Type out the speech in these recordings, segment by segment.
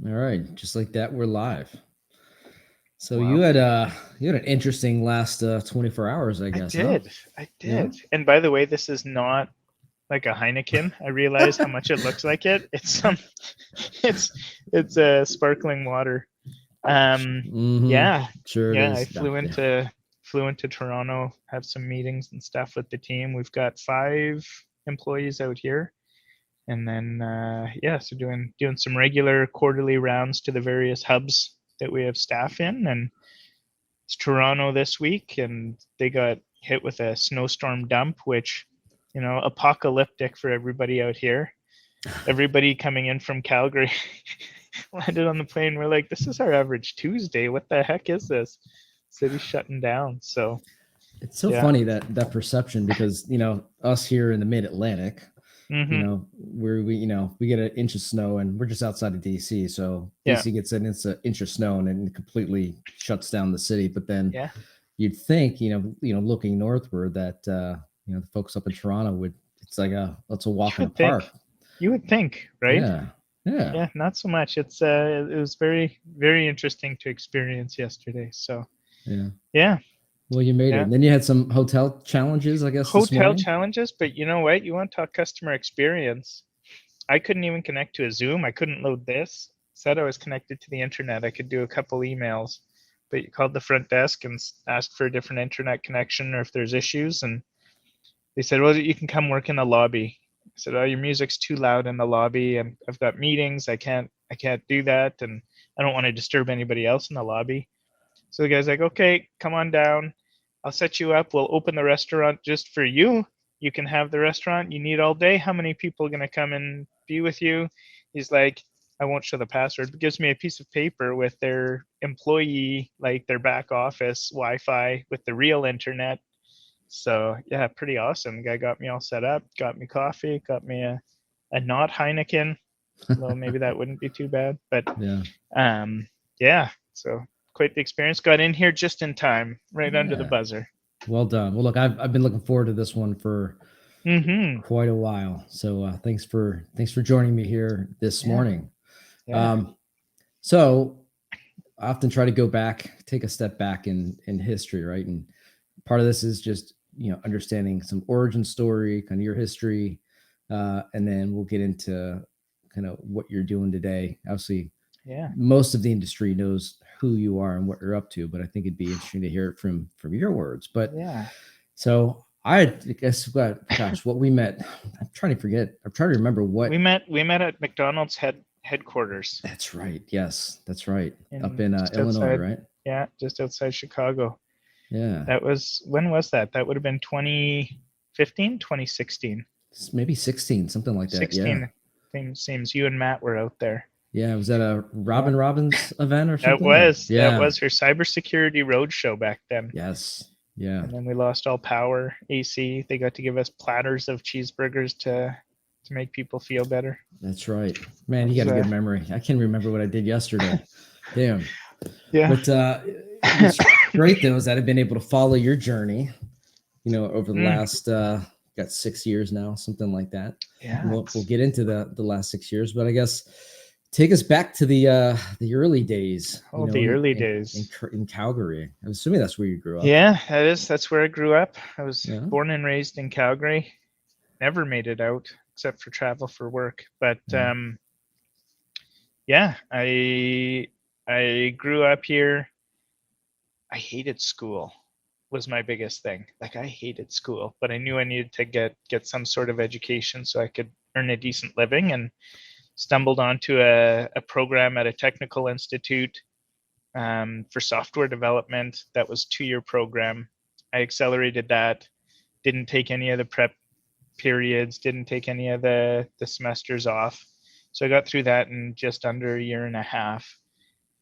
All right, just like that, we're live. So Wow. you had an interesting last 24 hours, I I guess, huh? did. I Yeah. did. And by the way, this is not like a Heineken. I realize how much it looks like it. It's it's it's a sparkling water. Mm-hmm. Yeah. Sure it Yeah, I is. No, yeah. flew into Toronto, have some meetings and stuff with the team. We've got 5 employees out here. And then so doing some regular quarterly rounds to the various hubs that we have staff in, and it's Toronto this week, and they got hit with a snowstorm dump, which, apocalyptic for everybody out here. Everybody coming in from Calgary landed on the plane. We're like, this is our average Tuesday. What the heck is this? City's shutting down. So, It's so yeah. funny that perception because us here in the Mid Atlantic, Mm-hmm. where we get an inch of snow and we're just outside of DC, so Yeah. DC gets an inch of snow and it completely shuts down the city. But then Yeah. you'd think looking northward that the folks up in Toronto would it's like it's a You walk in the would think. park. You would think, right? Yeah. Yeah. Yeah, not so much. It was very, very interesting to experience yesterday. So, Yeah. yeah. Well, you made it. Yeah. And then you had some hotel challenges, I guess, this Hotel morning. challenges, but you know what? You want to talk customer experience. I couldn't even connect to a Zoom. I couldn't load this. Said I was connected to the internet. I could do a couple emails, but you called the front desk and asked for a different internet connection or if there's issues. And they said, well, you can come work in the lobby. I said, oh, your music's too loud in the lobby, and I've got meetings. I can't do that, and I don't want to disturb anybody else in the lobby. So the guy's like, okay, come on down. I'll set you up. We'll open the restaurant just for you. You can have the restaurant you need all day. How many people are going to come and be with you? He's like, I won't show the password, but gives me a piece of paper with their employee, like their back office Wi-Fi with the real internet. So yeah, pretty awesome. The guy got me all set up, got me coffee, got me a not Heineken, although maybe that wouldn't be too bad. But Yeah. yeah, so quite the experience. Got in here just in time, right under the Yeah. buzzer. Well done. Well, look, I've been looking forward to this one for quite a while. So thanks for joining me here this morning. Yeah. So I often try to go back, take a step back in history, right? And part of this is just understanding some origin story, kind of your history, and then we'll get into kind of what you're doing today. Obviously, Yeah. most of the industry knows who you are and what you're up to, but I think it'd be interesting to hear it from your words. But Yeah. so I guess, gosh, what we met. I'm trying to forget. I'm trying to remember what We met at McDonald's headquarters. That's right. Yes, that's right. Up In in just Illinois, outside. right? Yeah, just outside Chicago. Yeah. That was, when was that? That would have been 2015, 2016. Maybe 16, something like that. Yeah. 16. Seems you and Matt were out there. Yeah. Was that a Robin Yeah. Robbins event or That something? was Yeah. that was her cybersecurity roadshow back then. Yes. Yeah. And then we lost all power, AC. They got to give us platters of cheeseburgers to make people feel better. That's right. Man, you got a good memory. I can't remember what I did yesterday. Damn. Yeah. But what's great though is that I've been able to follow your journey, over the last got 6 years now, something like that. Yeah. We'll get into the last 6 years, but I guess take us back to the early days. Oh, the early days in Calgary. I'm assuming that's where you grew up. Yeah, that's where I grew up. I was born and raised in Calgary. Never made it out except for travel for work. But I grew up here. I hated school. Was my biggest thing. Like, I hated school, but I knew I needed to get some sort of education so I could earn a decent living, and stumbled onto a program at a technical institute for software development. That was a 2-year program. I accelerated that. Didn't take any of the prep periods. Didn't take any of the semesters off. So I got through that in just under a year and a half.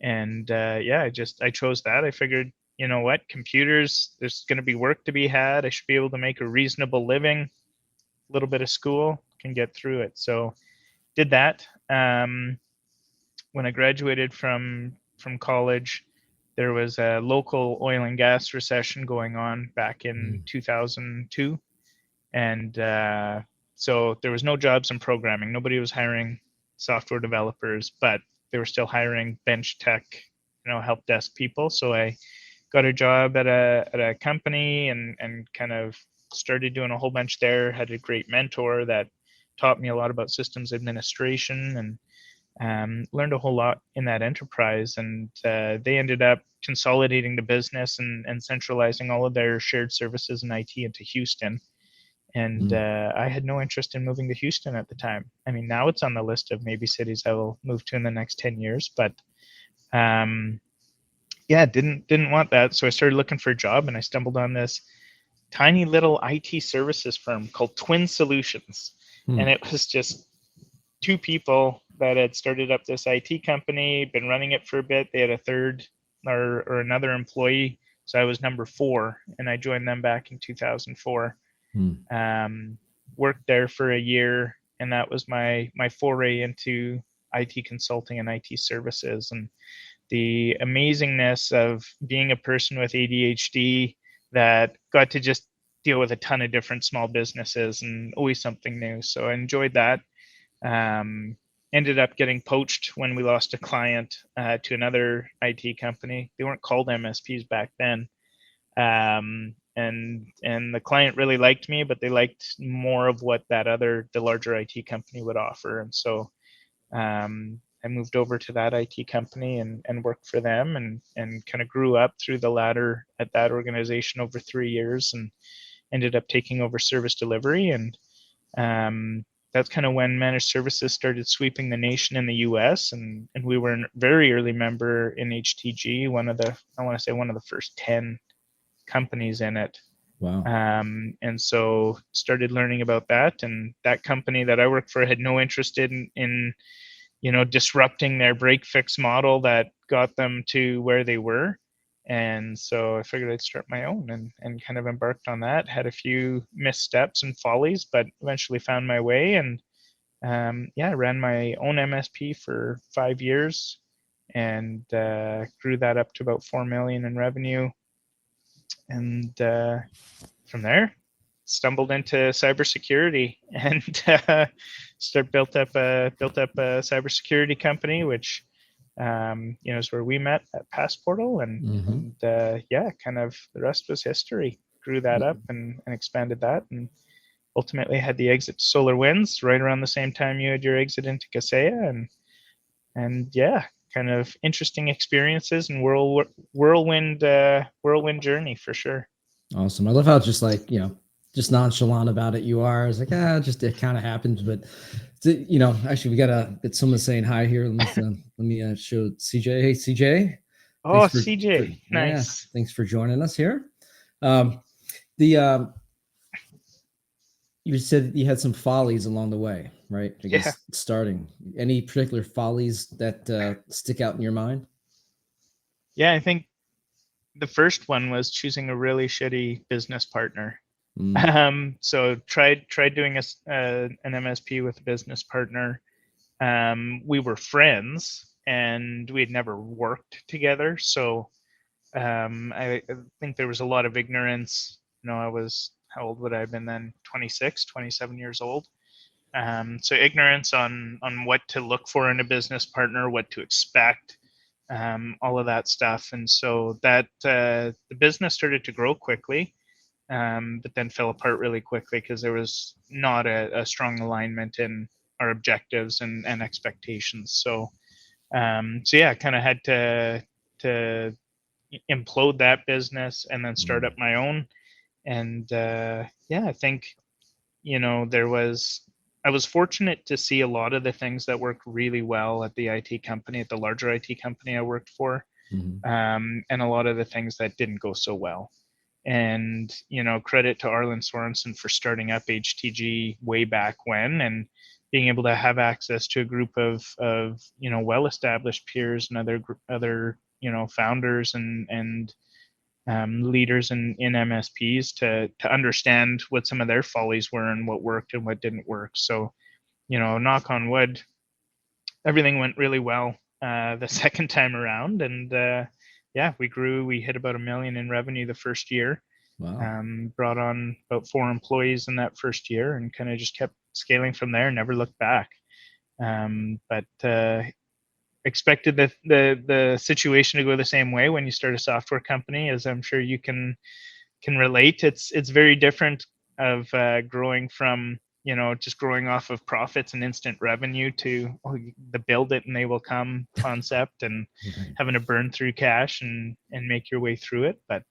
And I chose that. I figured, you know what, computers, there's going to be work to be had. I should be able to make a reasonable living. A little bit of school, can get through it. So did that. When I graduated from college, there was a local oil and gas recession going on back in 2002. And so there was no jobs in programming. Nobody was hiring software developers, but they were still hiring bench tech, help desk people. So I got a job at a company and kind of started doing a whole bunch there. Had a great mentor that taught me a lot about systems administration, and learned a whole lot in that enterprise. And they ended up consolidating the business and centralizing all of their shared services and IT into Houston. And I had no interest in moving to Houston at the time. I mean, now it's on the list of maybe cities I will move to in the next 10 years, but yeah, didn't want that. So I started looking for a job, and I stumbled on this tiny little IT services firm called Twin Solutions. And it was just two people that had started up this IT company, been running it for a bit. They had a third or another employee. So I was number 4, and I joined them back in 2004. Worked there for a year, and that was my foray into IT consulting and IT services. And the amazingness of being a person with ADHD that got to just deal with a ton of different small businesses and always something new. So I enjoyed that. Ended up getting poached when we lost a client to another IT company. They weren't called MSPs back then. And the client really liked me, but they liked more of what the larger IT company would offer. And so I moved over to that IT company and worked for them, and kind of grew up through the ladder at that organization over 3 years, and ended up taking over service delivery. And that's kind of when managed services started sweeping the nation in the US. And we were a very early member in HTG, I want to say one of the first 10 companies in it. Wow. And so started learning about that. And that company that I worked for had no interest in disrupting their break fix model that got them to where they were. And so I figured I'd start my own, and kind of embarked on that. Had a few missteps and follies, but eventually found my way. And I ran my own MSP for 5 years, and grew that up to about 4 million in revenue. And from there, stumbled into cybersecurity, and built up a cybersecurity company, which is where we met at Passportal. And kind of the rest was history. Grew that up and expanded that, and ultimately had the exit to SolarWinds right around the same time you had your exit into Kaseya. And kind of interesting experiences and whirlwind journey for sure. Awesome. I love how just just nonchalant about it you are. It's like, just it kind of happens. But actually we get someone saying hi here. Let me show CJ. Hey CJ. Oh, CJ, nice. Yeah, thanks for joining us here. You said you had some follies along the way, right? I guess starting. Any particular follies that stick out in your mind? Yeah, I think the first one was choosing a really shitty business partner. So tried doing an MSP with a business partner. We were friends, and we had never worked together. So I think there was a lot of ignorance. I was, how old would I have been then? 26, 27 years old. So ignorance on what to look for in a business partner, what to expect, all of that stuff. And so that the business started to grow quickly, but then fell apart really quickly because there was not a strong alignment in our objectives and expectations. So kind of had to implode that business and then start up my own. And I think I was fortunate to see a lot of the things that worked really well at the IT company, at the larger IT company I worked for, and a lot of the things that didn't go so well. And credit to Arlen Sorensen for starting up HTG way back when, and being able to have access to a group of well-established peers and other founders and leaders in MSPs to understand what some of their follies were and what worked and what didn't work. So, knock on wood, everything went really well the second time around. And we grew. We hit about $1 million in revenue the first year. Wow. Brought on about 4 employees in that first year, and kind of just kept scaling from there. Never looked back. But expected the situation to go the same way when you start a software company, as I'm sure you can relate. It's very different of growing from, just growing off of profits and instant revenue to the build it and they will come concept, and Right. having to burn through cash and make your way through it. But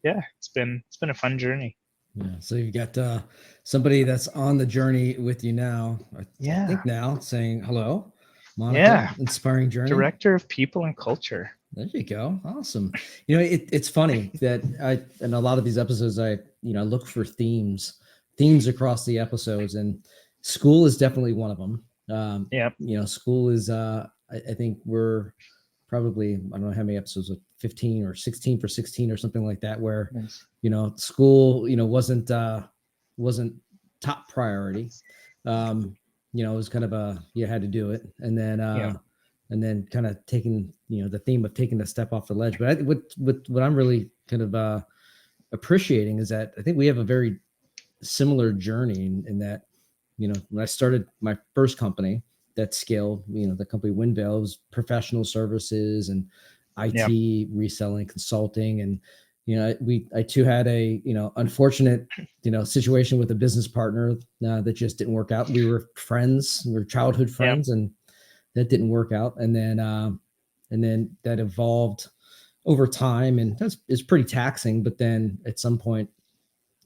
yeah, it's been a fun journey. Yeah. So you've got somebody that's on the journey with you now. I Yeah. think now saying hello, Monica. Yeah. Inspiring journey. Director of People and Culture. There you go. Awesome. It's funny that in a lot of these episodes, I look for themes across the episodes, and school is definitely one of them. School is, I think we're probably, I don't know how many episodes, 15 or 16 for 16 or something like that, where, Nice. School, wasn't top priority. It was kind of you had to do it. And then kind of taking, the theme of taking the step off the ledge. But what I'm really kind of appreciating is that I think we have a very similar journey in that, when I started my first company that scaled, the company Windvale, was professional services and IT reselling, consulting. And, I too had a, unfortunate, situation with a business partner that just didn't work out. We were friends, we were childhood friends, and that didn't work out. And then that evolved over time, and it's pretty taxing. But then at some point,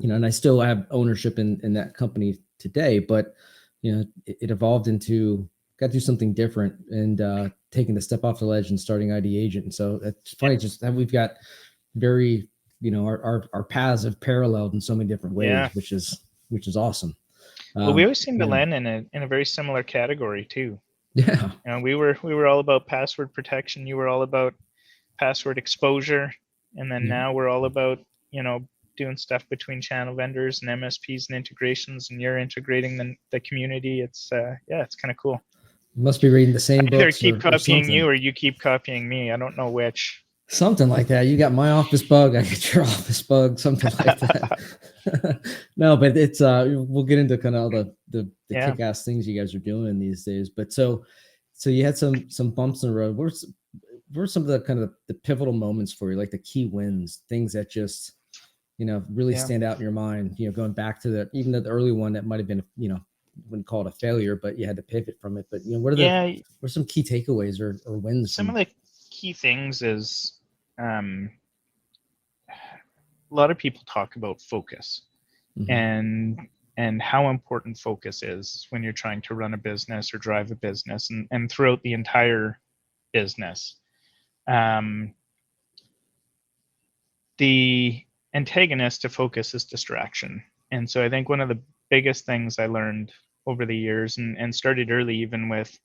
and I still have ownership in that company today, but it evolved into got to do something different, and taking the step off the ledge and starting ID Agent. And so it's funny just that we've got very, our paths have paralleled in so many different ways, which is awesome. Well, we always seem to land in a very similar category too. Yeah. We were all about password protection. You were all about password exposure. And then now we're all about, doing stuff between channel vendors and MSPs and integrations, and you're integrating the community. It's it's kind of cool. You must be reading the same books. Either keep copying you or you keep copying me. I don't know which. Something like that. You got my office bug, I get your office bug, something like that. No, but it's we'll get into kind of all the kick-ass things you guys are doing these days. But so you had some bumps in the road. What were some of the kind of the pivotal moments for you, like the key wins, things that just really stand out in your mind, going back to even the early one that might have been, wouldn't call it a failure, but you had to pivot from it. But what are some key takeaways or wins? Some of the key things is a lot of people talk about focus and how important focus is when you're trying to run a business or drive a business, and throughout the entire business. The antagonist to focus is distraction. And so I think one of the biggest things I learned over the years, and started early, even with,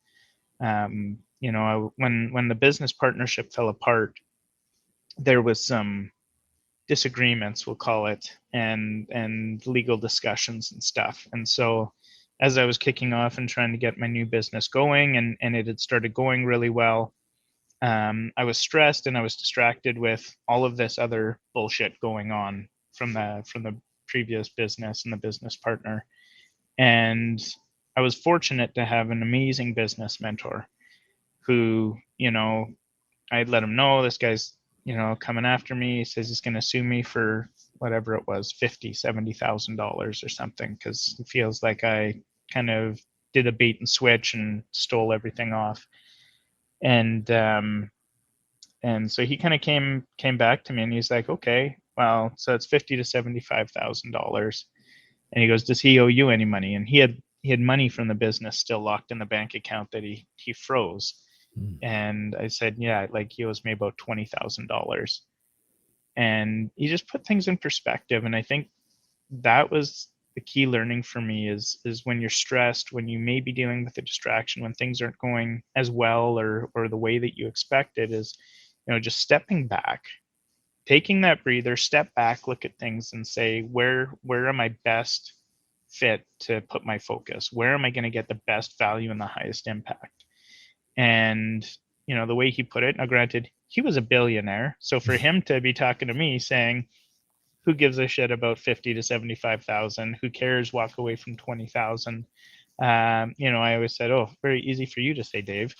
when the business partnership fell apart, there was some disagreements, we'll call it, and legal discussions and stuff. And so as I was kicking off and trying to get my new business going, and it had started going really well, I was stressed and I was distracted with all of this other bullshit going on from the previous business and the business partner. And I was fortunate to have an amazing business mentor who, I'd let him know this guy's, coming after me. He says he's going to sue me for whatever it was, $50,000-$70,000 or something, because he feels like I kind of did a bait and switch and stole everything off. And so he kind of came back to me, and he's like, okay, well, so it's $50,000 to $75,000. And he goes, does he owe you any money? And he had money from the business still locked in the bank account that he froze. And I said, yeah, like he owes me about $20,000. And he just put things in perspective. And I think that was the key learning for me is when you're stressed, when you may be dealing with a distraction, when things aren't going as well or the way that you expected, is, just stepping back, taking that breather, step back, look at things and say, where am I best fit to put my focus? Where am I going to get the best value and the highest impact? And, the way he put it, now granted, he was a billionaire. So for him to be talking to me saying, who gives a shit about 50 to 75,000? Who cares? Walk away from 20,000. I always said, oh, very easy for you to say, Dave.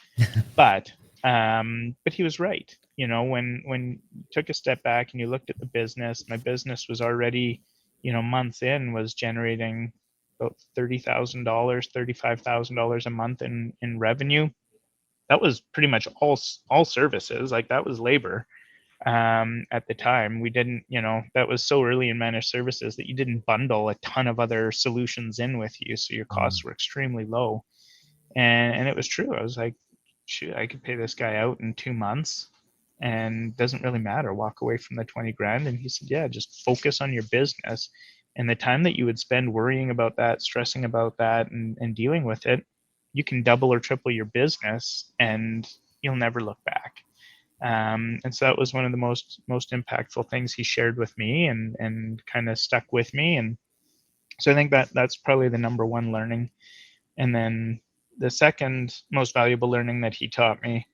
But But he was right. When you took a step back and you looked at the business, my business was already, months in, was generating about $30,000, $35,000 a month in revenue. That was pretty much all services. Like, that was labor. At the time, we didn't, that was so early in managed services that you didn't bundle a ton of other solutions in with you, so your costs were extremely low. And it was true. I was like, shoot, I could pay this guy out in 2 months and doesn't really matter. Walk away from the 20 grand. And he said, yeah, just focus on your business. And the time that you would spend worrying about that, stressing about that, and dealing with it, you can double or triple your business and you'll never look back. And so that was one of the most impactful things he shared with me, and kind of stuck with me. And so I think that's probably the number one learning. And then the second most valuable learning that he taught me,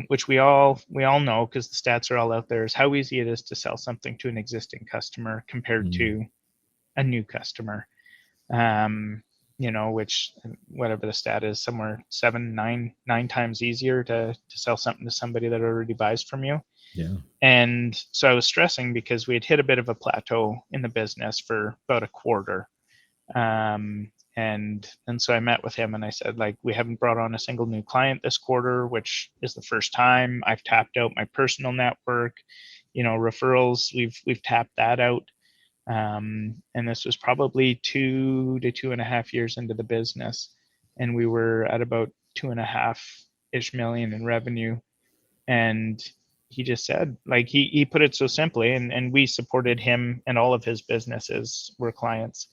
which we all know because the stats are all out there, is how easy it is to sell something to an existing customer compared to a new customer. Which, whatever the stat is, somewhere 9 times easier to sell something to somebody that already buys from you. Yeah. And so I was stressing because we had hit a bit of a plateau in the business for about a quarter. And so I met with him and I said, like, we haven't brought on a single new client this quarter, which is the first time. I've tapped out my personal network, referrals. We've tapped that out. And this was probably 2 to 2.5 years into the business. And we were at about 2.5-ish million in revenue. And he just said, like, he put it so simply, and we supported him, and all of his businesses were clients.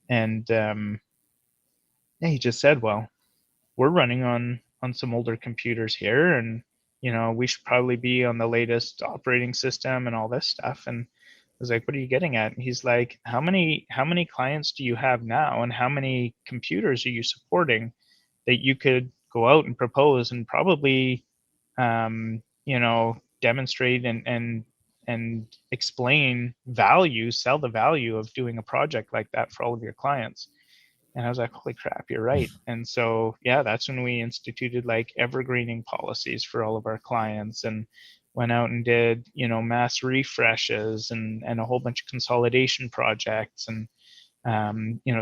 And he just said, well, we're running on some older computers here, and we should probably be on the latest operating system and all this stuff. And I was like, what are you getting at? And he's like, how many clients do you have now, and how many computers are you supporting that you could go out and propose and probably demonstrate and explain value, sell the value of doing a project like that for all of your clients. And I was like, holy crap, you're right. And so, yeah, that's when we instituted like evergreening policies for all of our clients, and went out and did, mass refreshes and a whole bunch of consolidation projects, and,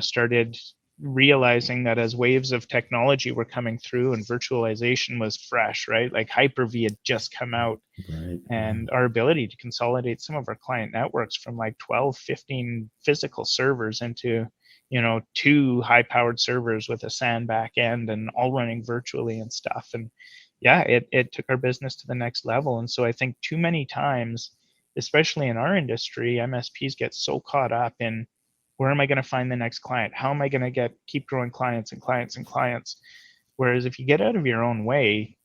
started realizing that as waves of technology were coming through and virtualization was fresh, right? Like Hyper-V had just come out. Right. And our ability to consolidate some of our client networks from like 12, 15 physical servers into 2 high-powered servers with a SAN back end and all running virtually and stuff. And yeah, it took our business to the next level. And so I think too many times, especially in our industry, MSPs get so caught up in, where am I going to find the next client? How am I going to keep growing clients and clients and clients? Whereas if you get out of your own way,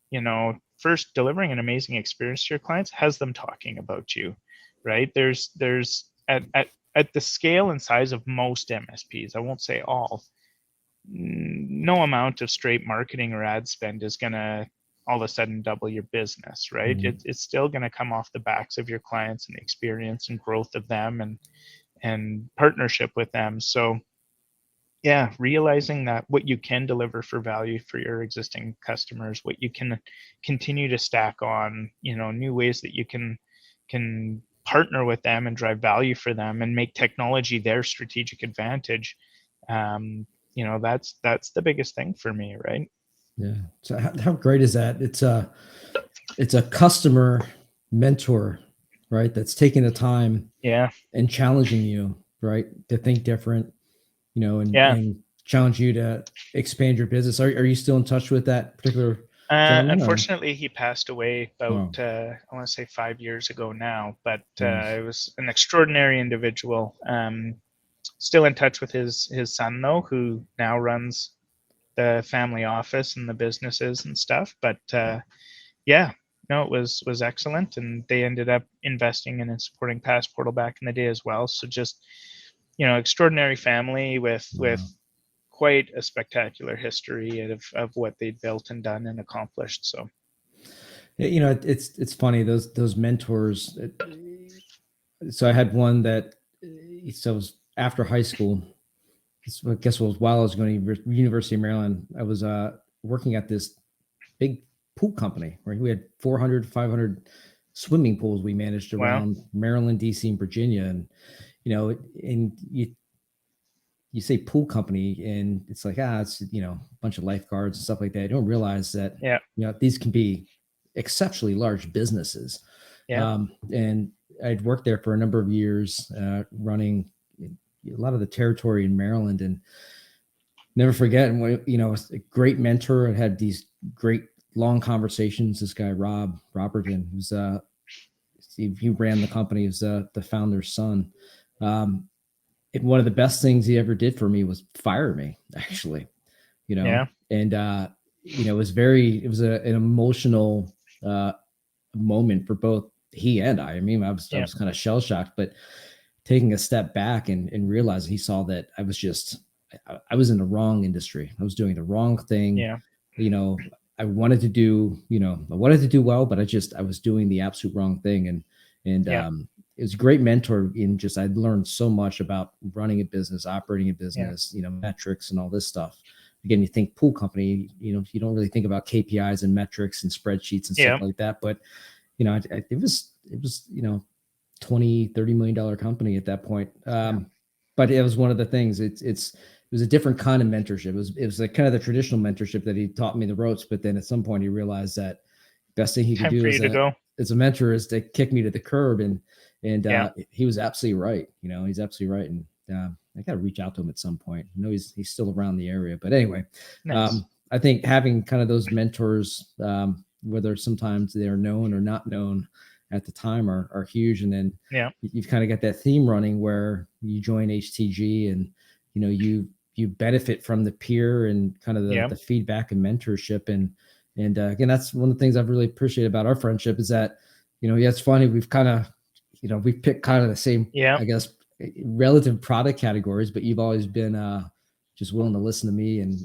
first delivering an amazing experience to your clients has them talking about you, right? There's at the scale and size of most MSPs, I won't say all, no amount of straight marketing or ad spend is going to all of a sudden double your business, right? It's still going to come off the backs of your clients and the experience and growth of them, and partnership with them. So yeah, realizing that what you can deliver for value for your existing customers, what you can continue to stack on, new ways that you can partner with them and drive value for them and make technology their strategic advantage. That's the biggest thing for me, right? Yeah. So how great is that? It's a customer mentor, right? That's taking the time, Yeah, and challenging you, right, to think different, and yeah. challenge you to expand your business. Are you still in touch with that particular gentleman? Unfortunately, he passed away about, Oh, I want to say 5 years ago now, but geez. it was an extraordinary individual. Still in touch with his son though, who now runs the family office and the businesses and stuff. But yeah, no, it was excellent, and they ended up investing in and supporting Passportal back in the day as well. So just extraordinary family with Wow. quite a spectacular history of what they'd built and done and accomplished. So Yeah, it's funny, those mentors. So I had one that, so it was after high school. I guess it was while I was going to University of Maryland. I was working at this big pool company, right? We had 400, 500 swimming pools we managed Well, around Maryland, DC, and Virginia. And, and you say pool company and it's like, it's, a bunch of lifeguards and stuff like that. You don't realize that, yeah, these can be exceptionally large businesses. yeah, And I'd worked there for a number of years, running a lot of the territory in Maryland, and never forget. And a great mentor. I had these great long conversations. This guy, Roberton, who's he ran the company, was the founder's son. And one of the best things he ever did for me was fire me, actually, yeah, and it was an emotional moment for both he and I. I mean, I was yeah, kind of shell shocked, but taking a step back and realizing he saw that I was in the wrong industry. I was doing the wrong thing. yeah, I wanted to do well, but I was doing the absolute wrong thing. And yeah, it was a great mentor I learned so much about running a business, operating a yeah, business, metrics and all this stuff. Again, you think pool company, you don't really think about KPIs and metrics and spreadsheets and stuff yeah. like that. But, it was, 20-30 million dollar company at that point. But it was one of the things. It was a different kind of mentorship. It was like kind of the traditional mentorship that he taught me the ropes. But then at some point he realized that best thing he could Time do for you to go. as a mentor is to kick me to the curb. And Yeah, he was absolutely right. He's absolutely right. And I got to reach out to him at some point. I know he's still around the area, but anyway, nice. I think having kind of those mentors, whether sometimes they're known or not known at the time, are huge. And then Yeah, you've kind of got that theme running where you join HTG and you benefit from the peer and kind of yeah, the feedback and mentorship. And again, that's one of the things I've really appreciated about our friendship is that yeah, it's funny, we've kind of we picked kind of the same, yeah. I guess, relative product categories, but you've always been just willing to listen to me, and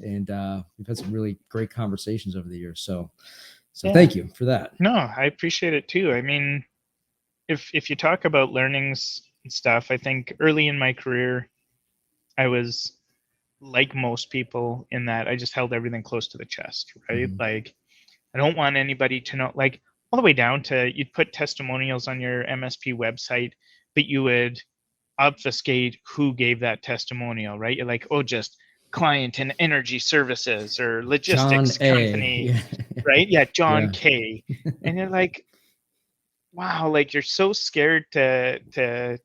we've had some really great conversations over the years. So Yeah. thank you for that. No, I appreciate it too. I mean, if you talk about learnings and stuff, I think early in my career, I was like most people in that I just held everything close to the chest, right? Mhm. Like, I don't want anybody to know, like, all the way down to you'd put testimonials on your MSP website, but you would obfuscate who gave that testimonial, right? You're like, oh, just client and energy services or John logistics A. company, Yeah. right? Yeah, John Yeah. K. And you're like, wow, like you're so scared to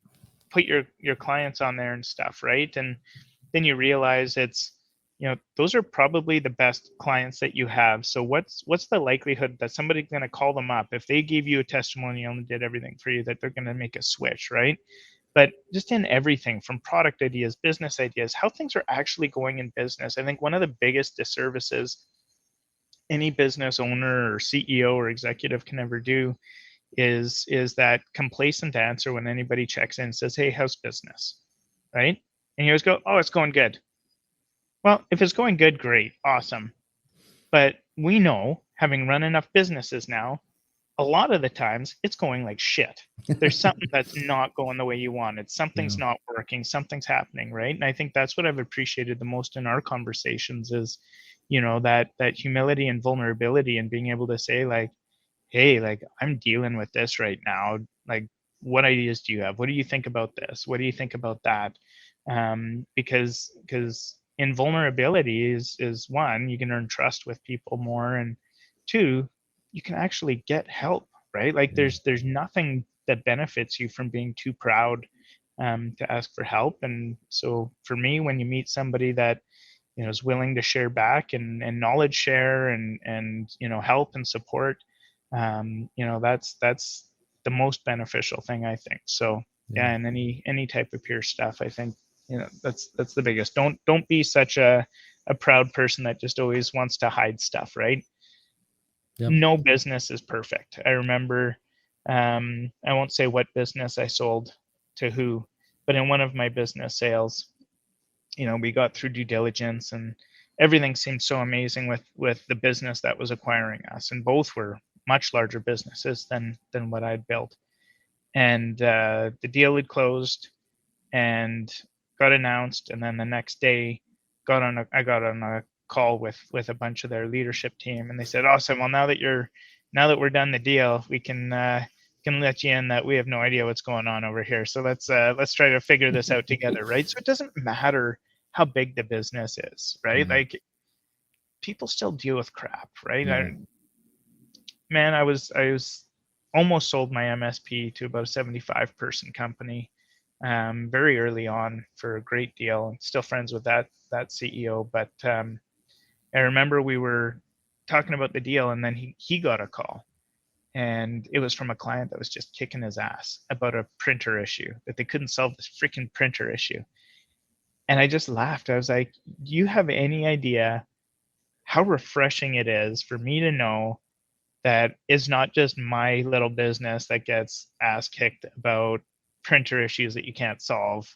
put your clients on there and stuff, right? And then you realize it's, those are probably the best clients that you have. So what's the likelihood that somebody's going to call them up if they gave you a testimonial and did everything for you, that they're going to make a switch, right? But just in everything from product ideas, business ideas, how things are actually going in business, I think one of the biggest disservices any business owner or CEO or executive can ever do is that complacent answer when anybody checks in and says, hey, how's business, right? And you always go, oh, it's going good. Well, if it's going good, great, awesome. But we know, having run enough businesses now, a lot of the times it's going like shit. There's something that's not going the way you wanted. Something's Yeah. not working. Something's happening, right? And I think that's what I've appreciated the most in our conversations is, that humility and vulnerability and being able to say like, hey, like I'm dealing with this right now. Like, what ideas do you have? What do you think about this? What do you think about that? Because in vulnerability is one, you can earn trust with people more, and two, you can actually get help, right? Like Yeah. there's nothing that benefits you from being too proud to ask for help. And so for me, when you meet somebody that is willing to share back and knowledge share and help and support, that's the most beneficial thing, I think. So Yeah. yeah, and any type of peer stuff, I think that's the biggest. Don't be such a proud person that just always wants to hide stuff, right? Yep. No business is perfect. I remember, I won't say what business I sold to who, but in one of my business sales, we got through due diligence and everything seemed so amazing with the business that was acquiring us, and both were much larger businesses than what I'd built. And the deal had closed and got announced, and then the next day I got on a call with a bunch of their leadership team, and they said, awesome, well, now that we're done the deal, we can let you in that we have no idea what's going on over here, so let's try to figure this out together, right? So it doesn't matter how big the business is, right? Yeah. Like, people still deal with crap, right? Yeah. Man, I was almost sold my MSP to about a 75 person company very early on for a great deal. I'm still friends with that CEO, but I remember we were talking about the deal, and then he got a call, and it was from a client that was just kicking his ass about a printer issue, that they couldn't solve this freaking printer issue. And I just laughed. I was like, do you have any idea how refreshing it is for me to know that it's not just my little business that gets ass kicked about printer issues that you can't solve,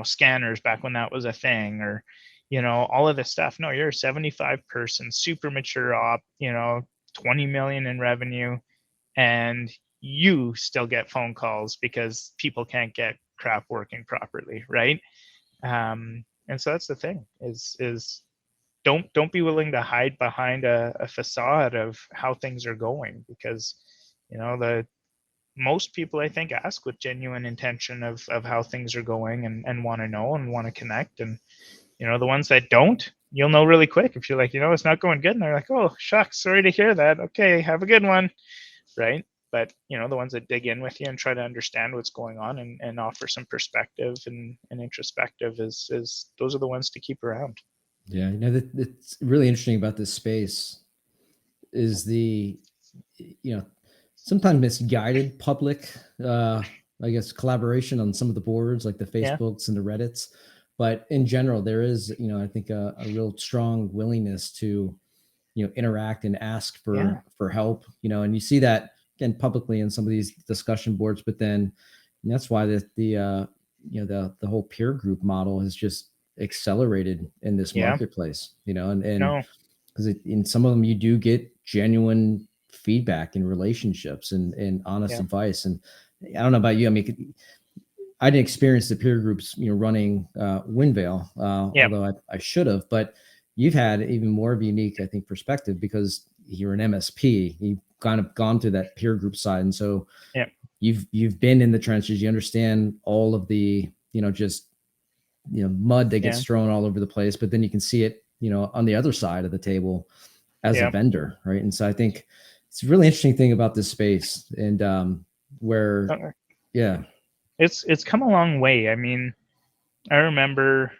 scanners back when that was a thing, or, all of this stuff. No, you're a 75 person, super mature op, 20 million in revenue, and you still get phone calls because people can't get crap working properly, right? And so that's the thing is don't be willing to hide behind a facade of how things are going, because the most people, I think, ask with genuine intention of how things are going, and want to know and want to connect. And the ones that don't, you'll know really quick if you're like, it's not going good, and they're like, oh shucks, sorry to hear that, okay, have a good one, right? But the ones that dig in with you and try to understand what's going on, and offer some perspective and introspective, is those are the ones to keep around. Yeah, that's really interesting about this space is the, sometimes misguided public, I guess, collaboration on some of the boards, like the Facebooks and the Reddits. But in general, there is, I think a real strong willingness to, interact and ask for help, and you see that again publicly in some of these discussion boards. But then that's why the whole peer group model has just accelerated in this marketplace, and because in some of them you do get genuine feedback and relationships and honest advice. And I don't know about you, I mean, I didn't experience the peer groups, running Windvale, although I should have. But you've had even more of a unique, I think, perspective because you're an MSP. You've kind of gone through that peer group side, and so you've been in the trenches. You understand all of the, just mud that gets thrown all over the place. But then you can see it, on the other side of the table as a vendor, right? And so I think it's a really interesting thing about this space, and where, it's come a long way. I mean, I remember,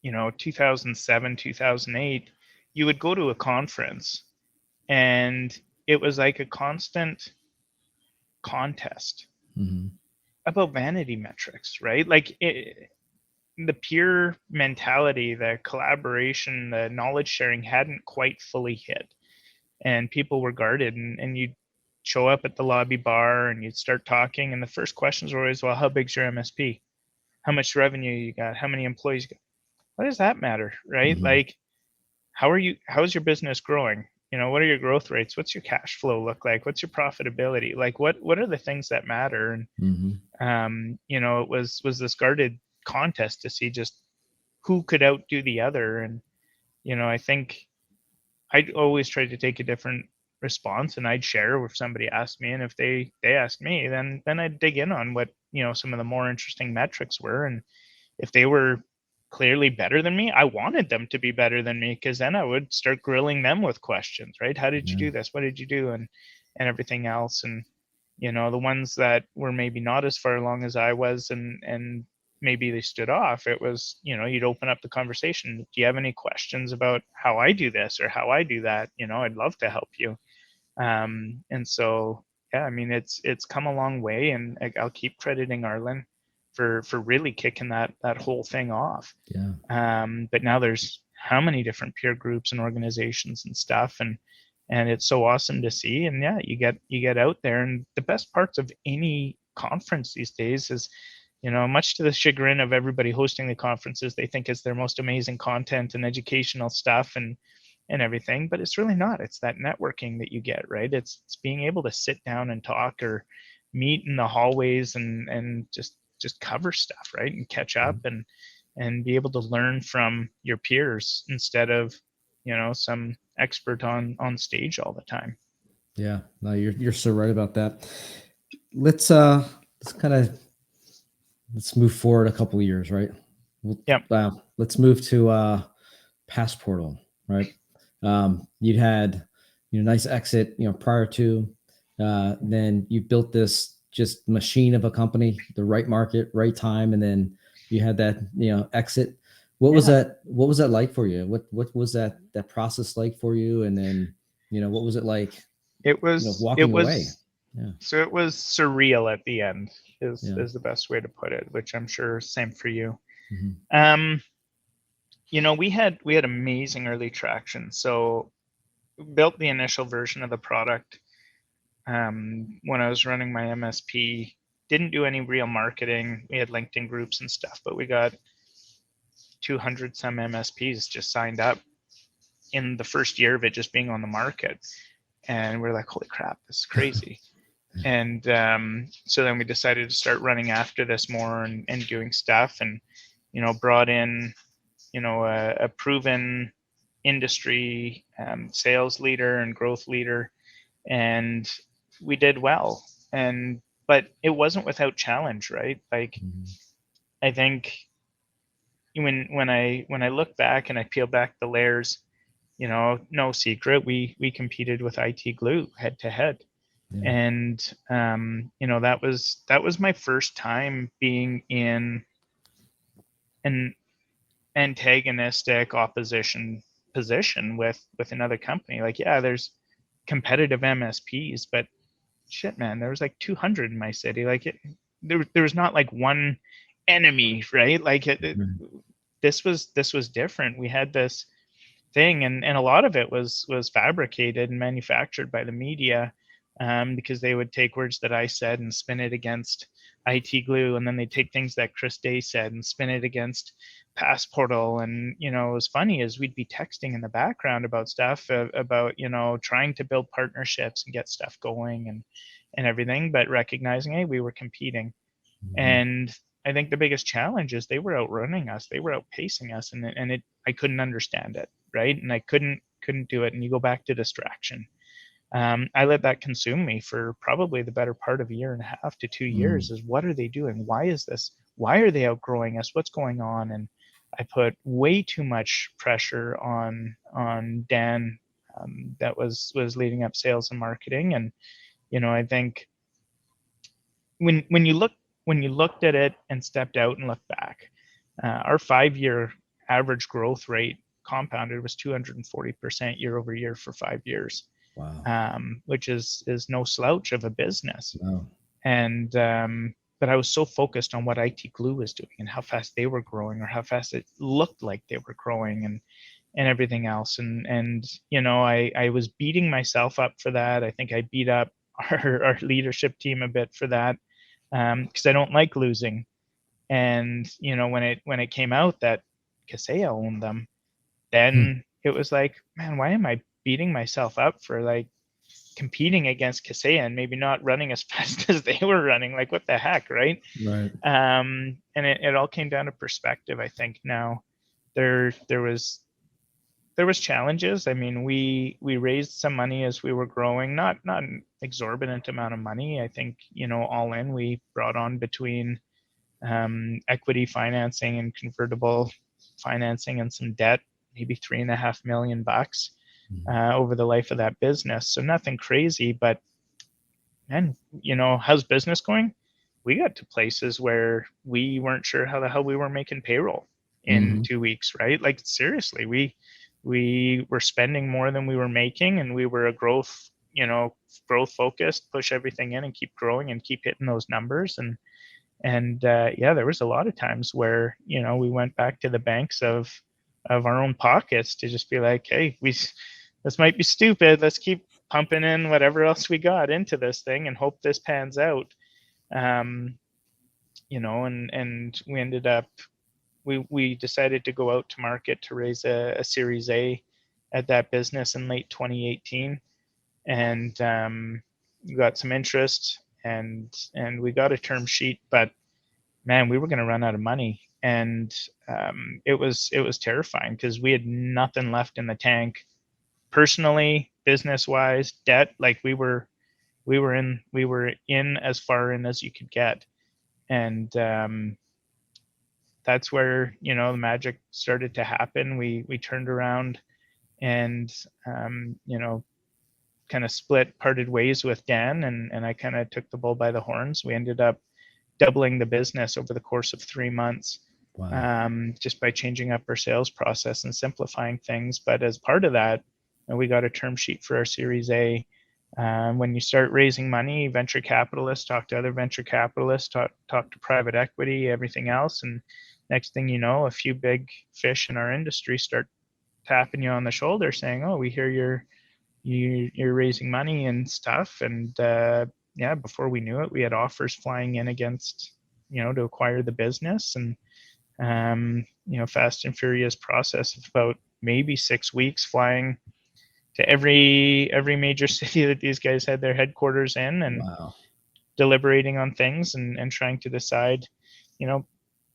2007, 2008, you would go to a conference and it was like a constant contest about vanity metrics, right? Like the peer mentality, the collaboration, the knowledge sharing hadn't quite fully hit, and people were guarded, and you'd show up at the lobby bar and you'd start talking, and the first questions were always, well, how big's your MSP? How much revenue you got? How many employees you got? What does that matter, right? Like, how's your business growing? What are your growth rates? What's your cash flow look like? What's your profitability? Like, what are the things that matter? And it was this guarded contest to see just who could outdo the other. And I think I'd always try to take a different response, and I'd share if somebody asked me, and if they asked me, then I'd dig in on what some of the more interesting metrics were. And if they were clearly better than me, I wanted them to be better than me, because then I would start grilling them with questions, right? How did you do this? What did you do? And everything else. And the ones that were maybe not as far along as I was, and maybe they stood off, it was, you'd open up the conversation. Do you have any questions about how I do this or how I do that? I'd love to help you. And so, I mean, it's come a long way, and I'll keep crediting Arlen for really kicking that whole thing off. But now there's how many different peer groups and organizations and stuff, and it's so awesome to see. And you get out there, and the best parts of any conference these days is, much to the chagrin of everybody hosting the conferences, they think it's their most amazing content and educational stuff and everything, but it's really not. It's that networking that you get, right? It's being able to sit down and talk, or meet in the hallways and just cover stuff, right? And catch up. And and be able to learn from your peers instead of, some expert on stage all the time. Yeah, no, you're so right about that. Let's kind of let's move forward a couple of years, right? Yep. Let's move to Passportal, right? You'd had nice exit, prior to, then you built this just machine of a company, the right market, right time, and then you had that exit. Yeah. What was that like for you? What was that process like for you? And then what was it like It was it walking away? was Yeah, so it was surreal at the end yeah. is the best way to put it, which I'm sure same for you. Hmm. Um, we had amazing early traction. So built the initial version of the product when I was running my MSP. Didn't do any real marketing. We had LinkedIn groups and stuff, but we got 200 some MSPs just signed up in the first year of it just being on the market. And we're like, holy crap, this is crazy. And so then we decided to start running after this more and doing stuff, and brought in a proven industry sales leader and growth leader, and we did well. And but it wasn't without challenge, right? Like, Hmm. I think when I look back and I peel back the layers, no secret, we competed with IT Glue head to head. Yeah. And that was my first time being in an antagonistic opposition position with another company. Like, yeah, there's competitive MSPs, but shit, man, there was like 200 in my city. Like, there was not like one enemy, right? Like, Right. this was different. We had this thing, and a lot of it was fabricated and manufactured by the media, because they would take words that I said and spin it against IT Glue, and then they take things that Chris Day said and spin it against Passportal. And it was funny is we'd be texting in the background about stuff, about trying to build partnerships and get stuff going and everything, but recognizing, hey, we were competing. Hmm. And I think the biggest challenge is they were outrunning us, they were outpacing us, and I couldn't understand it, right? And I couldn't do it. And you go back to distraction. I let that consume me for probably the better part of a year and a half to 2 years. Mm. Is what are they doing? Why is this? Why are they outgrowing us? What's going on? And I put way too much pressure on Dan, that was leading up sales and marketing. And I think when you looked at it and stepped out and looked back, our 5 year average growth rate compounded was 240% year over year for 5 years, Wow. which is no slouch of a business. Wow. And but I was so focused on what IT Glue was doing and how fast they were growing, or how fast it looked like they were growing, and everything else. And I was beating myself up for that. I think I beat up our leadership team a bit for that, because I don't like losing. And when it came out that Kaseya owned them, Hmm. then it was like, man, why am I beating myself up for like competing against Kaseya and maybe not running as fast as they were running? Like, what the heck, right? Right. And it all came down to perspective. I think now there was challenges. I mean, we raised some money as we were growing, not an exorbitant amount of money. I think all in we brought on between equity financing and convertible financing and some debt, maybe $3.5 million Mhm. over the life of that business. So nothing crazy, but man, how's business going? We got to places where we weren't sure how the hell we were making payroll in Mhm. 2 weeks, right? Like, seriously, we were spending more than we were making, and we were a growth focused, push everything in and keep growing and keep hitting those numbers. And yeah, there was a lot of times where we went back to the banks of our own pockets to just be like, hey, this might be stupid, let's keep pumping in whatever else we got into this thing and hope this pans out. um and we ended up, we decided to go out to market to raise a series A at that business in late 2018. And we got some interest, and we got a term sheet, but man, we were going to run out of money And it was terrifying because we had nothing left in the tank, personally, business wise, debt. Like we were in as far in as you could get. And that's where, you know, the magic started to happen. We turned around and you know, kind of parted ways with Dan, and I kind of took the bull by the horns. We ended up doubling the business over the course of 3 months, Wow. just by changing up our sales process and simplifying things. But as part of that, we got a term sheet for our Series A. When you start raising money, venture capitalists talk to other venture capitalists, talk to private equity, everything else, and next thing you know, a few big fish in our industry start tapping you on the shoulder, saying, "Oh, we hear you're raising money and stuff." And yeah, before we knew it, we had offers flying in against, you know, to acquire the business. And you know, fast and furious process of about maybe 6 weeks, flying to every major city that these guys had their headquarters in, and Wow. deliberating on things, and trying to decide, you know,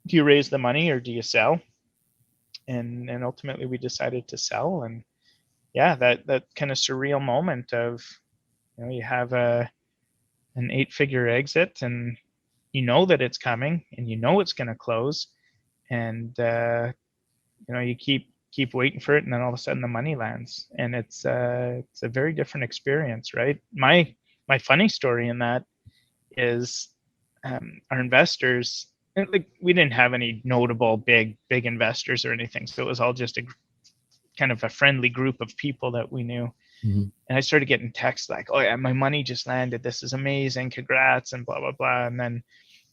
do you raise the money or do you sell? And ultimately we decided to sell. And yeah, that kind of surreal moment of, you know, you have an 8-figure exit, and you know that it's coming, and you know it's going to close, and you know, you keep waiting for it, and then all of a sudden the money lands, and it's a very different experience, right? My funny story in that is, our investors, like, we didn't have any notable big investors or anything, so it was all just a kind of a friendly group of people that we knew. Mhm. And I started getting texts like, "Oh yeah, my money just landed. This is amazing. Congrats," and blah blah blah. And then,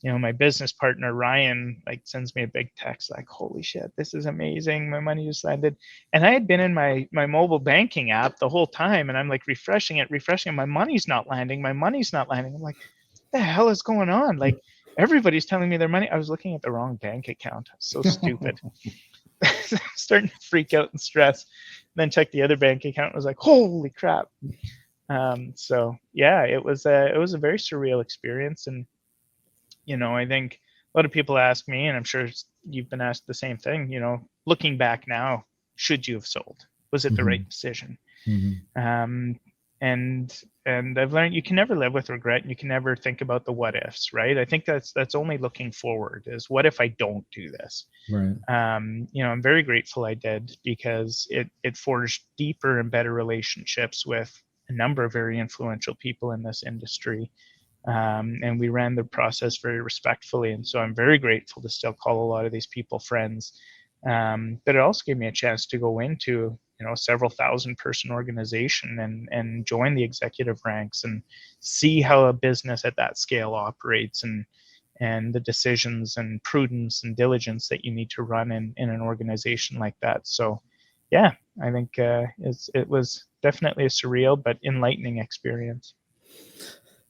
you know, my business partner Ryan like sends me a big text like, "Holy shit, this is amazing. My money just landed." And I had been in my mobile banking app the whole time, and I'm like refreshing it, refreshing it. My money's not landing. My money's not landing. I'm like, "What the hell is going on?" Like, everybody's telling me their money. I was looking at the wrong bank account. So stupid. Starting to freak out and stress. Then check the other bank account and was like, "Holy crap." So yeah, it was a very surreal experience. And you know, I think a lot of people ask me, and I'm sure you've been asked the same thing, you know, looking back now, should you have sold? Was it the right Mhm. decision? Mhm. Um, and I've learned you can never live with regret, and you can never think about the what ifs, right? I think that's only looking forward, is what if I don't do this? Right. You know, I'm very grateful I did, because it forged deeper and better relationships with a number of very influential people in this industry. And we ran the process very respectfully. And so I'm very grateful to still call a lot of these people friends. But it also gave me a chance to go into, you know, several thousand person organization, and join the executive ranks and see how a business at that scale operates, and the decisions and prudence and diligence that you need to run in an organization like that. So yeah, I think it was definitely a surreal but enlightening experience.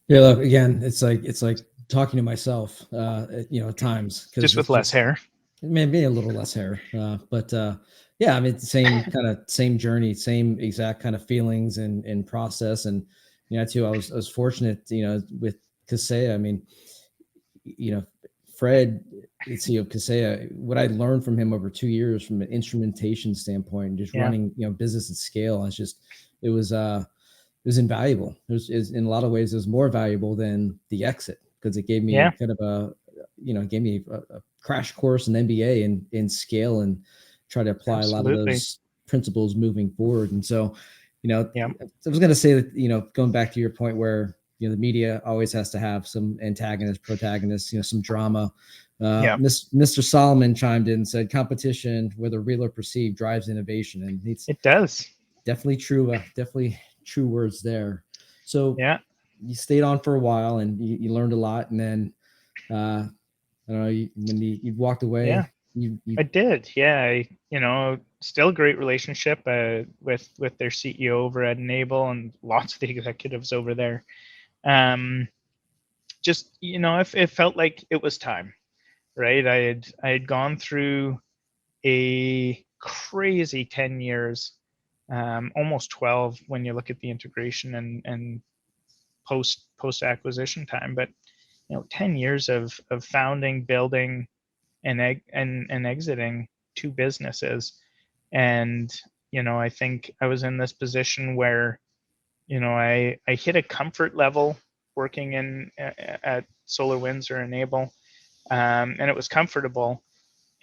Yeah, look, again, it's like talking to myself, you know, at times, because Just it's with less just hair. maybe a little less hair, but yeah, I mean, same journey, same exact kind of feelings and process. And you know, too, I was fortunate, you know, with Kaseya. I mean, you know, Fred, the CEO of Kaseya, what I learned from him over 2 years from an instrumentation standpoint, and just Yeah. running, you know, business at scale, it's just, it was invaluable. In a lot of ways, it was more valuable than the exit, because it gave me Yeah. kind of a, you know, gave me a crash course in MBA in scale, and try to apply a lot of Absolutely. those principles moving forward. And so, you know, Yeah. I was going to say that, you know, going back to your point where, you know, the media always has to have some antagonist, protagonist, you know, some drama. Yeah. Mr. Solomon chimed in and said, "Competition, whether real or perceived, drives innovation," and it's It does. definitely true. Definitely true words there. So Yeah. you stayed on for a while, and you learned a lot, and then I don't know, when you walked Yeah. away, you I did. Yeah. You know, still great relationship with their CEO over at Enable, and lots of the executives over there. Um, just, you know, it felt like it was time, right? I had gone through a crazy 10 years, almost 12 when you look at the integration and post acquisition time. But you know, 10 years of founding, building, and exiting 2 businesses. And, I think I was in this position where, I hit a comfort level working at Solar Winds or Enable, and it was comfortable,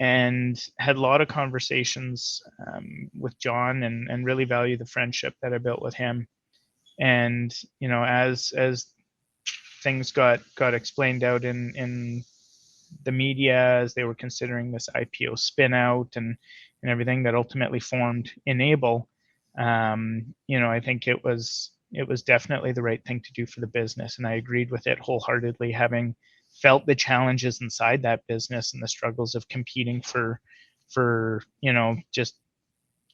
and had a lot of conversations with John, and really value the friendship that I built with him. And, as things got explained out in the media as they were considering this IPO spin out, and everything that ultimately formed Enable, I think it was definitely the right thing to do for the business, and I agreed with it wholeheartedly, having felt the challenges inside that business and the struggles of competing for just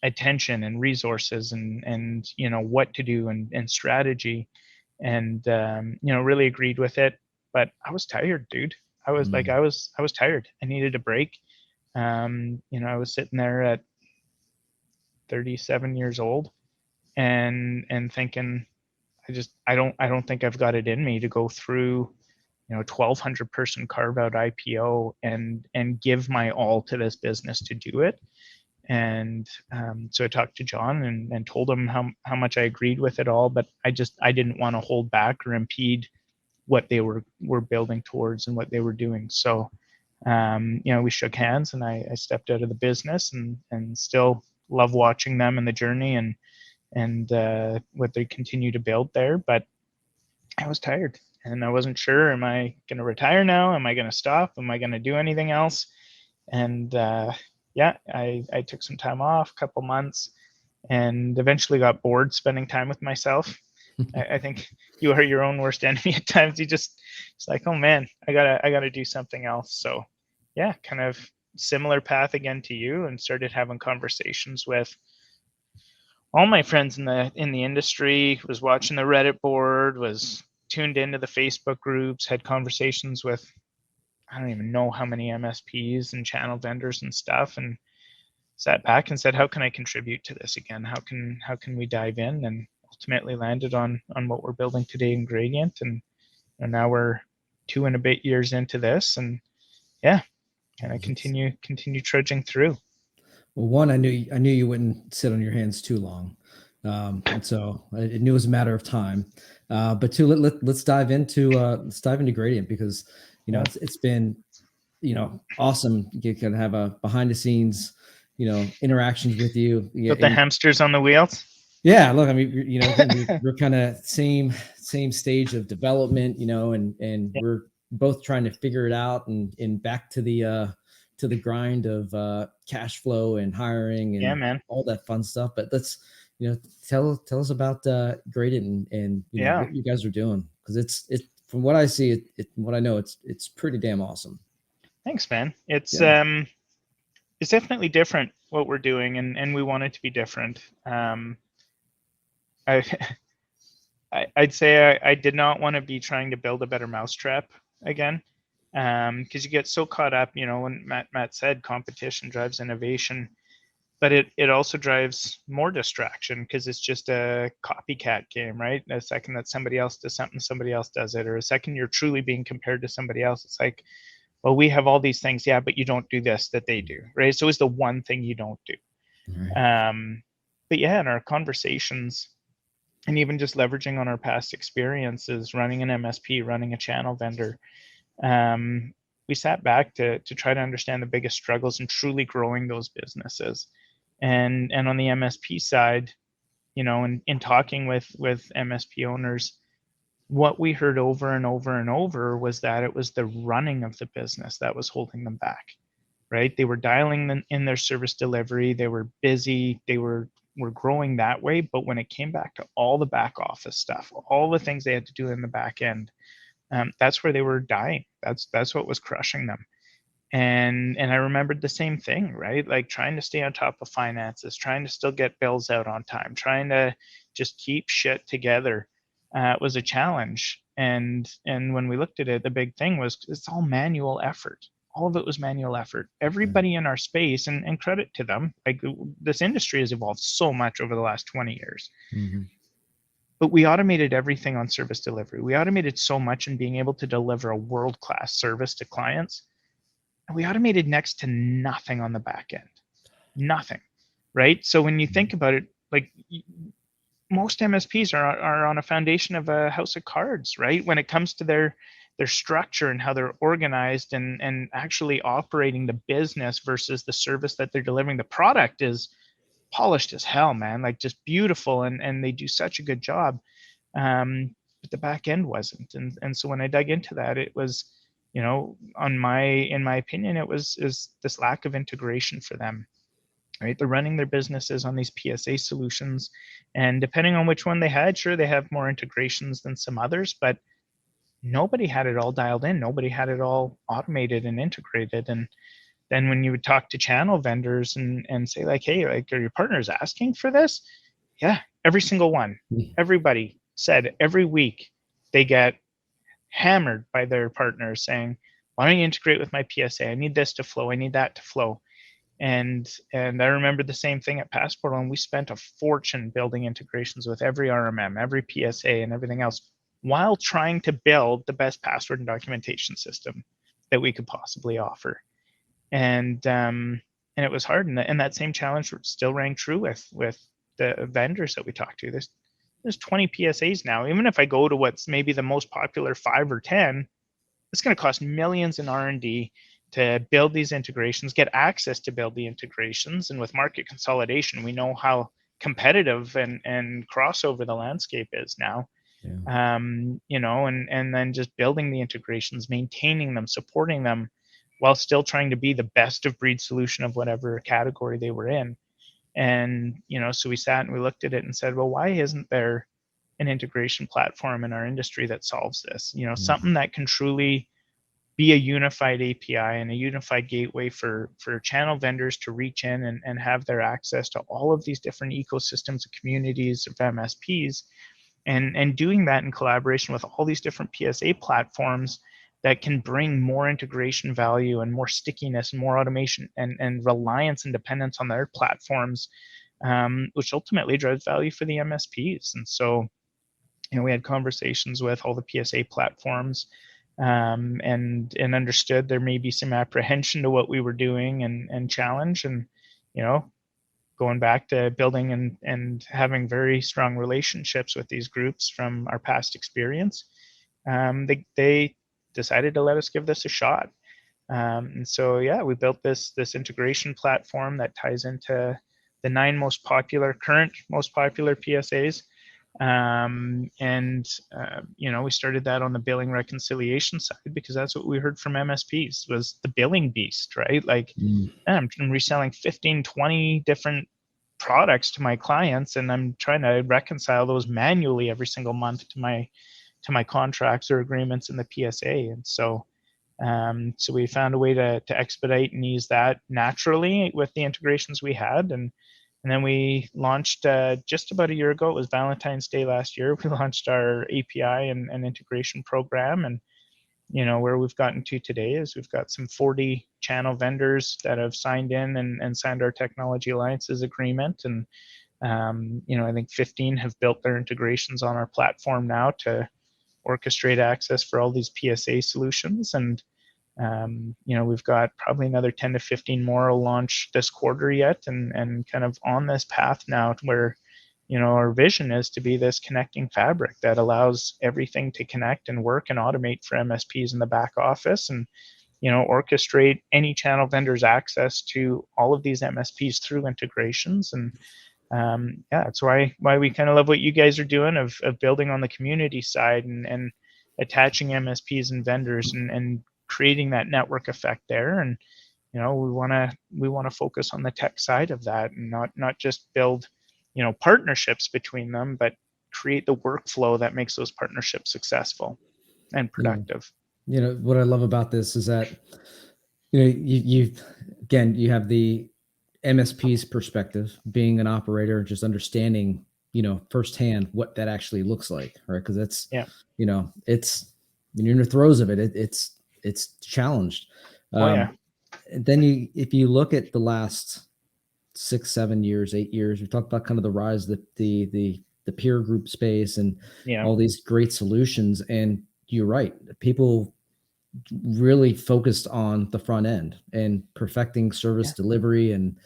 attention and resources, and what to do, and strategy, and really agreed with it. But I was tired, dude. I was like, Mm. I was tired. I needed a break. I was sitting there at 37 years old, and thinking, I don't think I've got it in me to go through 1,200 person carve out IPO, and give my all to this business to do it. And so I talked to John, and told him how much I agreed with it all, but I didn't want to hold back or impede what they were building towards and what they were doing. So we shook hands, and I stepped out of the business, and still love watching them and the journey, and what they continue to build there. But I was tired, and I wasn't sure, am I going to retire now? Am I going to stop? Am I going to do anything else? And yeah, I took some time off, a couple months, and eventually got bored spending time with myself. I think you are your own worst enemy at times. It's like, oh man, I gotta do something else. So yeah, kind of similar path again to you, and started having conversations with all my friends in the industry, was watching the Reddit board, was tuned into the Facebook groups, had conversations with, I don't even know how many MSPs and channel vendors and stuff, and sat back and said, how can I contribute to this again? How can we dive in? And ultimately landed on what we're building today in Gradient, and now we're 2 and a bit years into this, and yeah, and I continue trudging through. Well, one, I knew you wouldn't sit on your hands too long, and so I knew it was a matter of time. But two, let's dive into Gradient, because Yeah. it's been awesome. You can have a behind the scenes interactions with you. Yeah, Put the and hamsters on the wheels. yeah, look, I mean, again, we're kind of same stage of development, and Yeah, we're both trying to figure it out, and back to the grind of cash flow and hiring yeah, and man. all that fun stuff. But let's tell us about Gradient, and Yeah, what you guys are doing, because it's from what I see, what I know, it's pretty damn awesome. thanks, man. It's Yeah. it's definitely different what we're doing, and we want it to be different. I I'd say I did not want to be trying to build a better mousetrap again, because you get so caught up, when Matt said competition drives innovation, but it also drives more distraction, because it's just a copycat game, right? The second that somebody else does something, somebody else does it, or a second you're truly being compared to somebody else, it's like, well, we have all these things, yeah, but you don't do this that they do, right? It's always the one thing you don't do. Right. But yeah, in our conversations, and even just leveraging on our past experiences running an MSP, running a channel vendor, we sat back to try to understand the biggest struggles in truly growing those businesses. And on the MSP side, in talking with MSP owners, what we heard over and over and over was that it was the running of the business that was holding them back, right? They were dialing in their service delivery, they were busy, they were growing that way, but when it came back to all the back office stuff, all the things they had to do in the back end, that's where they were dying. That's what was crushing them. And I remembered the same thing, right? Like trying to stay on top of finances, trying to still get bills out on time, trying to just keep shit together, was a challenge. And when we looked at it, the big thing was it's all manual effort. All of it was manual effort. Everybody in our space, and credit to them, like this industry has evolved so much over the last 20 years. Mm-hmm. But we automated everything on service delivery. We automated so much in being able to deliver a world-class service to clients, and we automated next to nothing on the back end. Nothing, right? So when you think about it, like most MSPs are on a foundation of a house of cards, right? When it comes to their structure and how they're organized and actually operating the business versus the service that they're delivering. The product is polished as hell, man, like just beautiful, and they do such a good job. But the back end wasn't. And so when I dug into that, it was, in my opinion, it was is this lack of integration for them. Right, they're running their businesses on these PSA solutions, and depending on which one they had, sure, they have more integrations than some others, but nobody had it all dialed in. Nobody had it all automated and integrated. And then when you would talk to channel vendors and say like, hey, like, are your partners asking for this? Yeah, every single one. Everybody said every week they get hammered by their partners saying, why don't you integrate with my PSA? I need this to flow. I need that to flow. And I remember the same thing at Passport, and we spent a fortune building integrations with every RMM, every PSA, and everything else, while trying to build the best password and documentation system that we could possibly offer. And it was hard, and that same challenge still rang true with the vendors that we talked to. There's 20 PSAs now. Even if I go to what's maybe the most popular 5 or 10, it's going to cost millions in R&D to build these integrations, get access to build the integrations. And with market consolidation, we know how competitive and crossover the landscape is now. Yeah. And then just building the integrations, maintaining them, supporting them, while still trying to be the best of breed solution of whatever category they were in. And, so we sat and we looked at it and said, well, why isn't there an integration platform in our industry that solves this? Something that can truly be a unified API and a unified gateway for channel vendors to reach in and have their access to all of these different ecosystems of communities of MSPs, and doing that in collaboration with all these different PSA platforms that can bring more integration value and more stickiness and more automation and reliance and dependence on their platforms, which ultimately drives value for the MSPs. And so, we had conversations with all the PSA platforms, and understood there may be some apprehension to what we were doing and challenge. And, going back to building and having very strong relationships with these groups from our past experience, they decided to let us give this a shot. And so, yeah, we built this integration platform that ties into the 9 current most popular PSAs. We started that on the billing reconciliation side, because that's what we heard from MSPs was the billing beast, right? Like, I'm reselling 15, 20 different products to my clients, and I'm trying to reconcile those manually every single month to my contracts or agreements in the PSA. And so we found a way to expedite and ease that naturally with the integrations we had. And then we launched just about a year ago. It was Valentine's Day last year. We launched our API and integration program. And, where we've gotten to today is we've got some 40 channel vendors that have signed in and signed our technology alliances agreement. And, I think 15 have built their integrations on our platform now to orchestrate access for all these PSA solutions. And, we've got probably another 10 to 15 more will launch this quarter yet, and kind of on this path now where, our vision is to be this connecting fabric that allows everything to connect and work and automate for MSPs in the back office, and, orchestrate any channel vendor's access to all of these MSPs through integrations. And that's why we kind of love what you guys are doing of building on the community side and attaching MSPs and vendors and creating that network effect there. And we want to focus on the tech side of that, and not just build partnerships between them, but create the workflow that makes those partnerships successful and productive. What I love about this is that you have the MSP's perspective, being an operator, just understanding firsthand what that actually looks like, right? Because it's it's when you're in the throes of it, it's challenged. And then if you look at the last 6, 7 years, 8 years, we talked about kind of the rise of the peer group space and all these great solutions. And you're right, people really focused on the front end and perfecting service Yeah. delivery and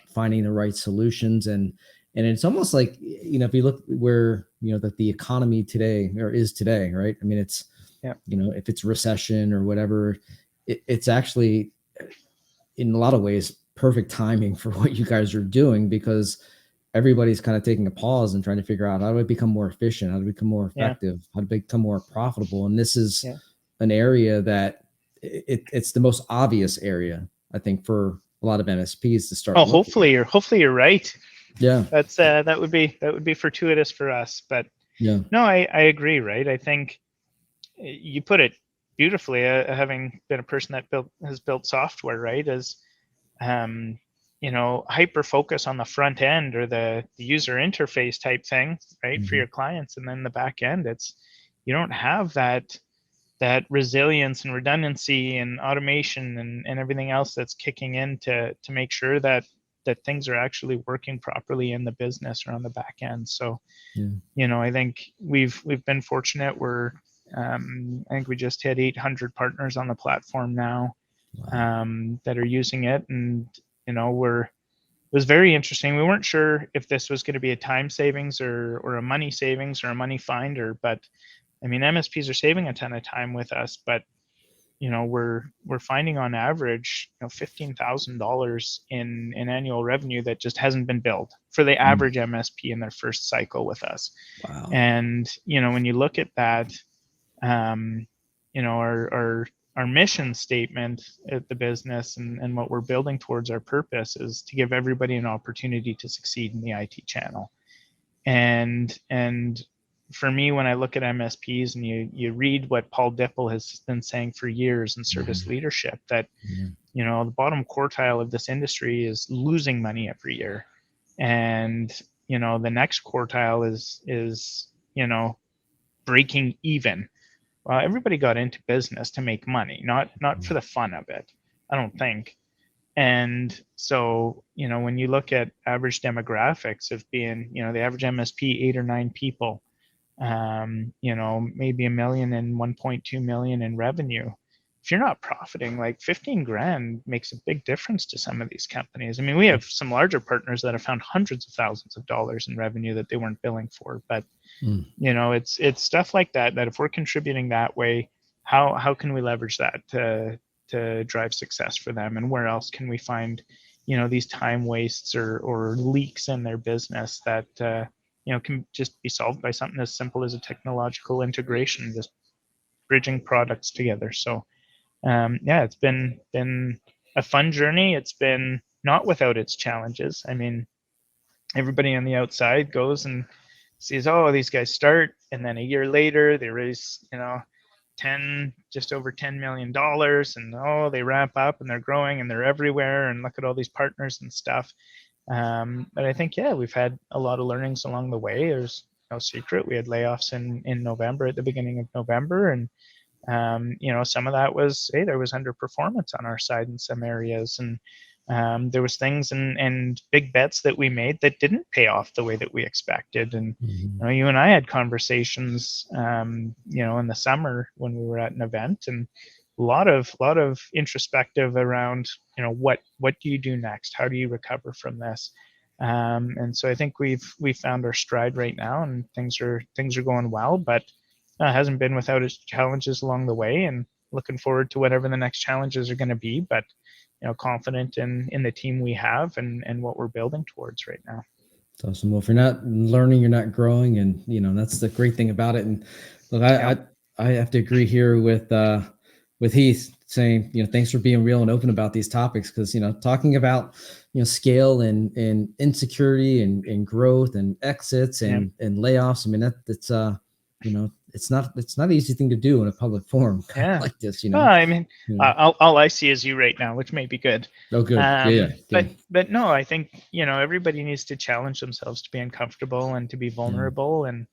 finding the right solutions. And it's almost like, if you look where, that the economy today or is today, right? I mean, it's, Yeah. if it's recession or whatever, it's actually in a lot of ways perfect timing for what you guys are doing, because everybody's kind of taking a pause and trying to figure out, how do I become more efficient, how to become more Yeah. effective, how to become more profitable. And this is Yeah. an area that it's the most obvious area, I think, for a lot of MSPs to start Oh, looking at. hopefully you're right. Yeah. That would be fortuitous for us, but Yeah. no, I agree, right? I think you put it beautifully. Having been a person that has built software, right, is hyper focus on the front end or the user interface type thing, right, for Mm-hmm. your clients, and then the back end, it's you don't have that resilience and redundancy and automation and everything else that's kicking in to make sure that things are actually working properly in the business or on the back end. So, Yeah. I think we've been fortunate. I think we just hit 800 partners on the platform now, Wow. that are using it, and it was very interesting. We weren't sure if this was going to be a time savings or a money savings or a money finder, but I mean, MSPs are saving a ton of time with us, but we're finding on average, $15,000 in annual revenue that just hasn't been billed for the Mm. average MSP in their first cycle with us. Wow. And when you look at that, um, our mission statement at the business and what we're building towards, our purpose is to give everybody an opportunity to succeed in the IT channel. And for me, when I look at MSPs and you read what Paul Dipple has been saying for years in service Mm-hmm. leadership, that Yeah. the bottom quartile of this industry is losing money every year, and the next quartile is breaking even. Well, everybody got into business to make money, not for the fun of it, I don't think. And so, when you look at average demographics of being, the average MSP, 8 or 9 people, maybe a million and 1.2 million in revenue. If you're not profiting, like 15 grand makes a big difference to some of these companies. I mean, we have some larger partners that have found hundreds of thousands of dollars in revenue that they weren't billing for. But, Mm. it's stuff like that if we're contributing that way, how can we leverage that to drive success for them? And where else can we find, these time wastes or leaks in their business that, can just be solved by something as simple as a technological integration, just bridging products together. So, yeah, it's been a fun journey. It's been not without its challenges. I mean, everybody on the outside goes and sees, oh, these guys start, and then a year later they raise, just over $10 million, and oh, they ramp up and they're growing and they're everywhere, and look at all these partners and stuff. But I think, yeah, we've had a lot of learnings along the way. There's no secret. We had layoffs in November, at the beginning of November. And, some of that was, hey, there was underperformance on our side in some areas. And there was things and big bets that we made that didn't pay off the way that we expected. And, Mm-hmm. you and I had conversations, in the summer when we were at an event, and a lot of introspective around, what do you do next? How do you recover from this? And so I think we've found our stride right now, and things are going well, but it hasn't been without its challenges along the way, and looking forward to whatever the next challenges are going to be. But confident in the team we have and what we're building towards right now. It's awesome. Well, if you're not learning, you're not growing, and that's the great thing about it. And look, Yeah, I have to agree here with Heath saying, thanks for being real and open about these topics, because talking about scale and insecurity and growth and exits yeah, and layoffs. I mean, that's it's not an easy thing to do in a public forum kind of yeah. like this. Well, I mean, You know. all I see is you right now, which may be good. Oh, good. Yeah, yeah, But good. no, I think everybody needs to challenge themselves to be uncomfortable and to be Yeah. vulnerable, and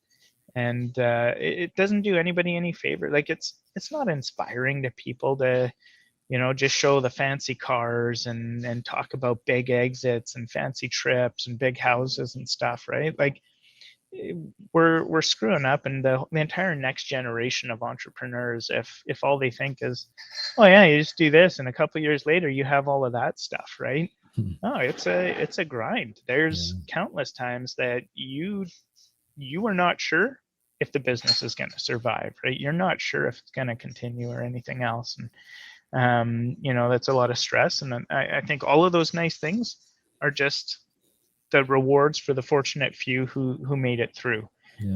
it doesn't do anybody any favor. Like, it's not inspiring to people to just show the fancy cars and talk about big exits and fancy trips and big houses and stuff, right? Like, we're screwing up, and the entire next generation of entrepreneurs, if all they think is, oh yeah, you just do this and a couple of years later you have all of that stuff, right? No, it's a grind. There's countless times that you are not sure if the business is going to survive, right? You're not sure if it's going to continue or anything else. And that's a lot of stress. And I think all of those nice things are just the rewards for the fortunate few who made it through,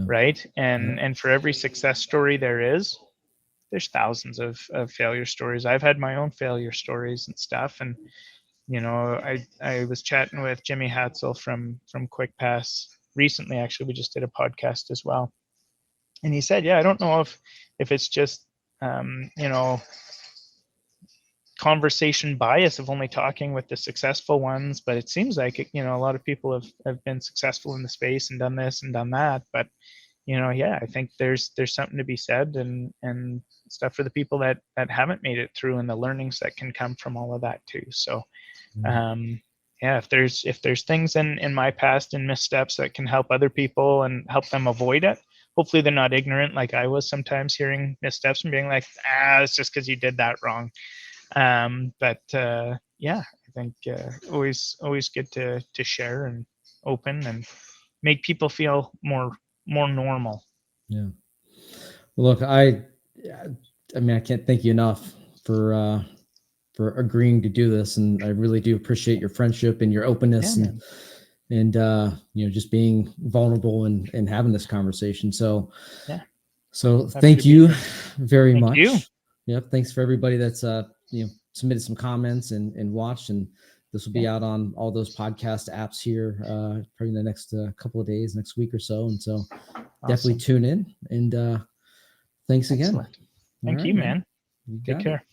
right? And for every success story there's thousands of failure stories. I've had my own failure stories and stuff. And I was chatting with Jimmy Hatzel from Quick Pass recently. Actually, we just did a podcast as well, and he said, I don't know if it's just conversation bias of only talking with the successful ones, but it seems like a lot of people have been successful in the space and done this and done that. But I think there's something to be said and stuff for the people that haven't made it through, and the learnings that can come from all of that too. So if there's things in my past and missteps that can help other people and help them avoid it, hopefully they're not ignorant like I was sometimes, hearing missteps and being like, it's just because you did that wrong. But I think always good to share and open and make people feel more normal. Yeah. Well, look, I mean, I can't thank you enough for agreeing to do this, and I really do appreciate your friendship and your openness and just being vulnerable and having this conversation. So thank you very much. Yep. Thanks for everybody that's submitted some comments and watched, and this will be out on all those podcast apps here probably in the next couple of days, next week or so. And so definitely tune in, and thanks again. Thank you, man. Take care.